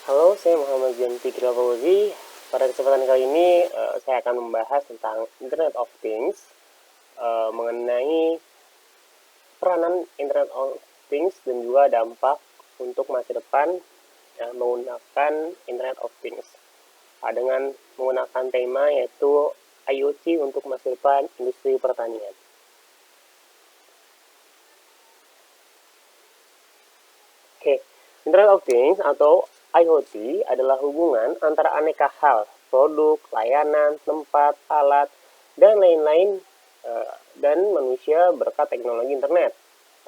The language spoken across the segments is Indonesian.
Halo, saya Muhammad Janti Fauzi. Pada kesempatan kali ini saya akan membahas tentang Internet of Things, mengenai peranan Internet of Things dan juga dampak untuk masa depan menggunakan Internet of Things. Dengan menggunakan tema yaitu IoT untuk masa depan industri pertanian. Oke, Internet of Things atau IoT adalah hubungan antara aneka hal, produk, layanan, tempat, alat, dan lain-lain dan manusia berkat teknologi internet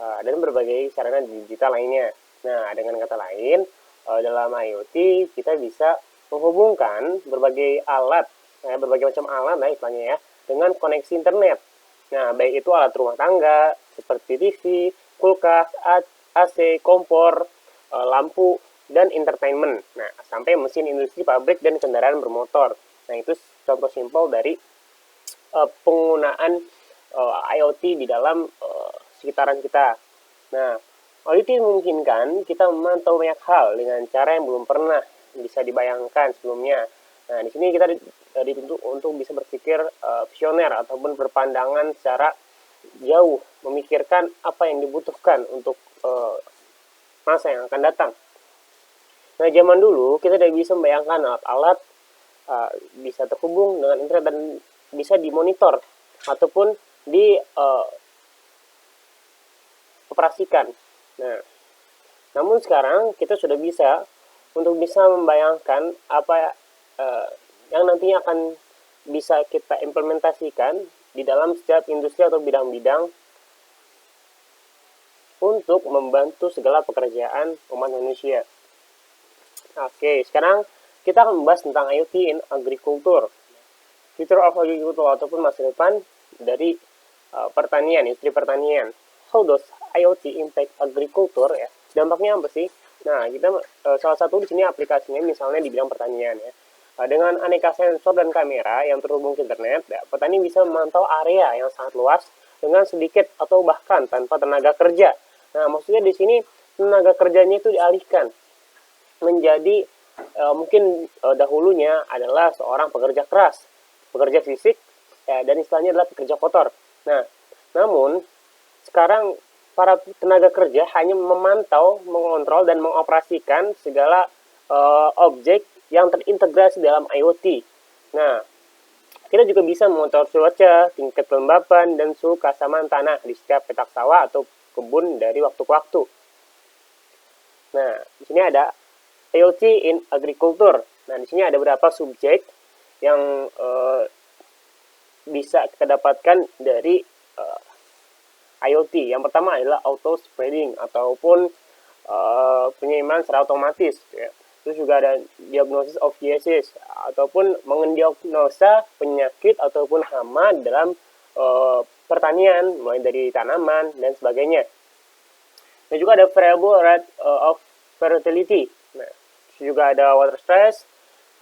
dan berbagai sarana digital lainnya. Nah, dengan kata lain, dalam IoT kita bisa menghubungkan berbagai alat, berbagai macam alat lah istilahnya ya, dengan koneksi internet. Nah, baik itu alat rumah tangga seperti TV, kulkas, AC, kompor, lampu, dan entertainment. Nah, sampai mesin industri, pabrik, dan kendaraan bermotor. Nah, itu contoh simpel dari penggunaan IoT di dalam sekitaran kita. Nah, IoT memungkinkan kita memantau banyak hal dengan cara yang belum pernah bisa dibayangkan sebelumnya. Nah, di sini kita dituntut untuk bisa berpikir visioner ataupun berpandangan secara jauh, memikirkan apa yang dibutuhkan untuk masa yang akan datang. Nah, zaman dulu kita tidak bisa membayangkan alat-alat bisa terhubung dengan internet dan bisa dimonitor ataupun dioperasikan. Nah, namun sekarang kita sudah bisa untuk bisa membayangkan apa yang nantinya akan bisa kita implementasikan di dalam setiap industri atau bidang-bidang untuk membantu segala pekerjaan umat manusia. Oke, sekarang kita akan membahas tentang IoT in agriculture. Future of agriculture ataupun masa depan dari pertanian, industri pertanian. How does IoT impact agriculture ya? Dampaknya apa sih? Nah, kita salah satu di sini aplikasinya misalnya di bidang pertanian ya. Dengan aneka sensor dan kamera yang terhubung ke internet, ya, petani bisa memantau area yang sangat luas dengan sedikit atau bahkan tanpa tenaga kerja. Nah, maksudnya di sini tenaga kerjanya itu dialihkan menjadi mungkin dahulunya adalah seorang pekerja keras, pekerja fisik, ya, dan istilahnya adalah pekerja kotor. Nah, namun sekarang para tenaga kerja hanya memantau, mengontrol, dan mengoperasikan segala objek yang terintegrasi dalam IoT. Nah, kita juga bisa memonitor cuaca, tingkat kelembapan, dan suhu keasaman tanah di setiap petak sawah atau kebun dari waktu ke waktu. Nah, di sini ada IoT in agriculture. Nah, di sini ada beberapa subjek yang bisa kita dapatkan dari IoT. Yang pertama adalah auto spreading ataupun penyeimbang secara otomatis. Ya. Terus juga ada diagnosis of disease ataupun mendiagnosa penyakit ataupun hama dalam pertanian, mulai dari tanaman dan sebagainya. Dan juga ada variable rate of fertility. Nah, juga ada water stress,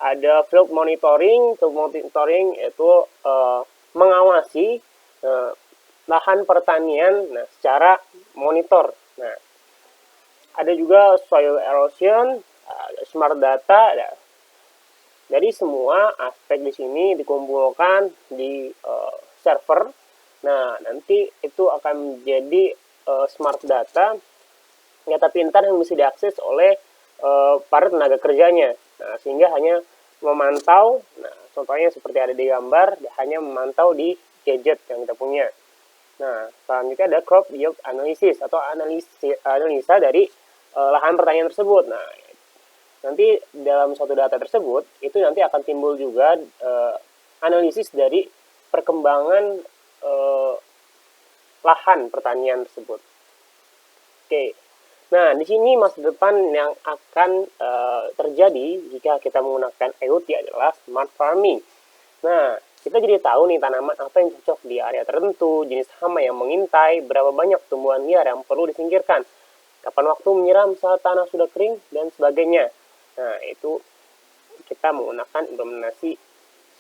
ada field monitoring. Field monitoring itu mengawasi lahan pertanian secara monitor. Nah, ada juga soil erosion, smart data. Jadi semua aspek di sini dikumpulkan di server. Nah, nanti itu akan menjadi smart data, data pintar yang bisa diakses oleh para tenaga kerjanya. Nah, sehingga hanya memantau, nah, contohnya seperti ada di gambar, hanya memantau di gadget yang kita punya. Nah, selanjutnya ada crop yield analysis atau analisa dari lahan pertanian tersebut. Nah, nanti dalam suatu data tersebut, itu nanti akan timbul juga analisis dari perkembangan lahan pertanian tersebut. Oke. Nah, di sini masa depan yang akan terjadi jika kita menggunakan IoT adalah smart farming. Nah, kita jadi tahu nih tanaman apa yang cocok di area tertentu, jenis hama yang mengintai, berapa banyak tumbuhan liar yang perlu disingkirkan, kapan waktu menyiram saat tanah sudah kering, dan sebagainya. Nah, itu kita menggunakan implementasi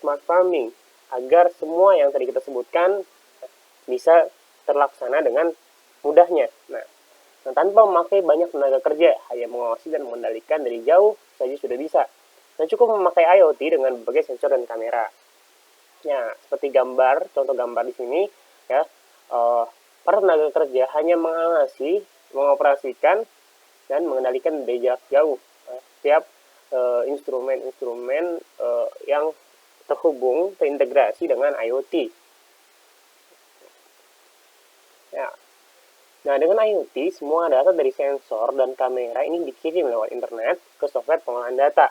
smart farming agar semua yang tadi kita sebutkan bisa terlaksana dengan mudahnya. Nah, tanpa memakai banyak tenaga kerja, hanya mengawasi dan mengendalikan dari jauh saja sudah bisa. Nah, cukup memakai IoT dengan berbagai sensor dan kamera. Nah, seperti contoh gambar di sini, ya, para tenaga kerja hanya mengawasi, mengoperasikan, dan mengendalikan dari jarak jauh setiap instrumen-instrumen yang terintegrasi dengan IoT. Ya. Nah, dengan IoT, semua data dari sensor dan kamera ini dikirim lewat internet ke software pengolahan data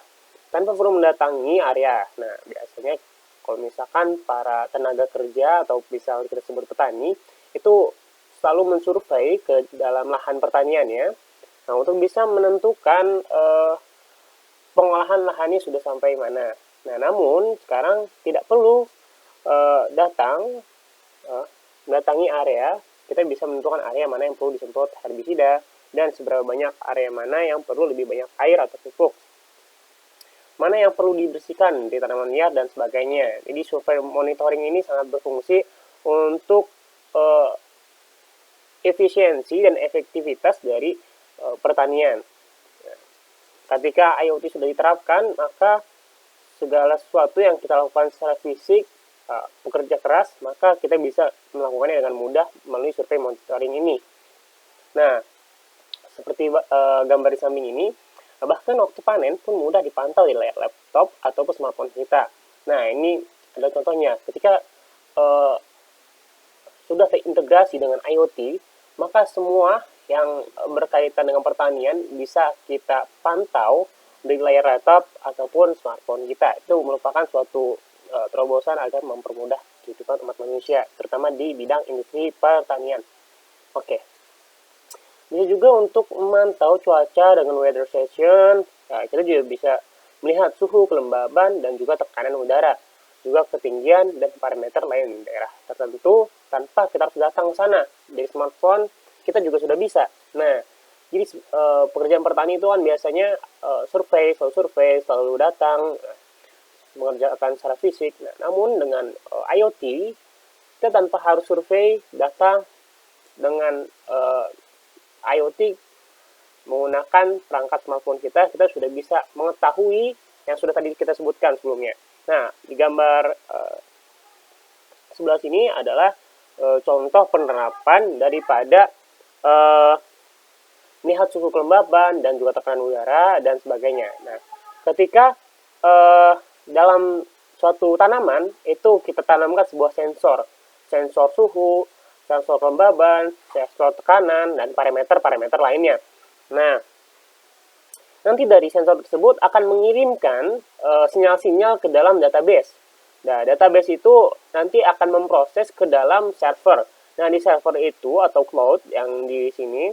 tanpa perlu mendatangi area. Nah, biasanya kalau misalkan para tenaga kerja atau misalnya kita sebut petani, itu selalu mensurvei ke dalam lahan pertanian ya. Nah, untuk bisa menentukan pengolahan lahannya sudah sampai mana. Nah, namun sekarang tidak perlu mendatangi area. Kita bisa menentukan area mana yang perlu disemprot herbisida dan seberapa banyak area mana yang perlu lebih banyak air atau pupuk, mana yang perlu dibersihkan di tanaman liar dan sebagainya. Jadi survei monitoring ini sangat berfungsi untuk efisiensi dan efektivitas dari pertanian. Ketika IoT sudah diterapkan, maka segala sesuatu yang kita lakukan secara fisik, pekerja keras, maka kita bisa melakukannya dengan mudah melalui survei monitoring ini. Nah, seperti gambar di samping ini, bahkan waktu panen pun mudah dipantau di layar laptop ataupun smartphone kita. Nah, ini ada contohnya. Ketika sudah terintegrasi dengan IoT, maka semua yang berkaitan dengan pertanian bisa kita pantau dari layar laptop ataupun smartphone kita. Itu merupakan suatu terobosan agar mempermudah kehidupan umat manusia, terutama di bidang industri pertanian. Oke. Bisa juga untuk memantau cuaca dengan weather station. Nah, kita juga bisa melihat suhu, kelembaban, dan juga tekanan udara, juga ketinggian dan parameter lain daerah tertentu tanpa kita harus datang ke sana. Dari smartphone kita juga sudah bisa. Nah, jadi pekerjaan petani itu kan biasanya selalu selalu datang, mengerjakan secara fisik. Nah, namun dengan IoT, kita tanpa harus survei data dengan IoT menggunakan perangkat smartphone kita sudah bisa mengetahui yang sudah tadi kita sebutkan sebelumnya. Nah, di gambar sebelah sini adalah contoh penerapan daripada melihat suhu kelembaban dan juga tekanan udara dan sebagainya. Nah, ketika dalam suatu tanaman itu kita tanamkan sebuah sensor suhu, sensor kelembaban, sensor tekanan, dan parameter-parameter lainnya. Nah, nanti dari sensor tersebut akan mengirimkan sinyal-sinyal ke dalam database. Nah, database itu nanti akan memproses ke dalam server. Nah, di server itu atau cloud yang di sini,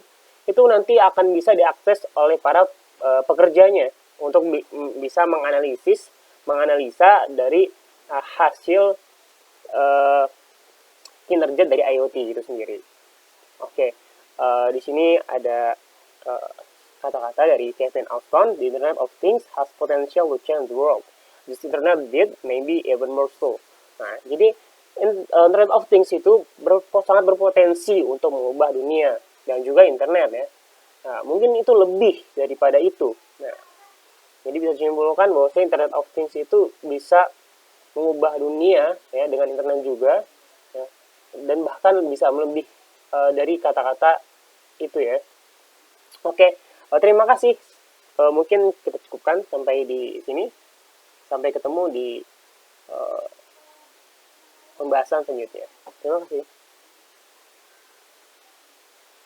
itu nanti akan bisa diakses oleh para pekerjanya untuk bisa menganalisa dari hasil kinerja dari IoT itu sendiri. Oke, di sini ada kata-kata dari Kevin Austin, "The Internet of Things has potential to change the world. This Internet did maybe even more so." Nah, jadi Internet of Things itu sangat berpotensi untuk mengubah dunia dan juga internet ya. Nah, mungkin itu lebih daripada itu. Nah, jadi bisa disimpulkan bahwa Internet of Things itu bisa mengubah dunia ya dengan internet juga ya, dan bahkan bisa lebih dari kata-kata itu ya. Oke, terima kasih. Mungkin kita cukupkan sampai di sini. Sampai ketemu di pembahasan selanjutnya. Terima kasih.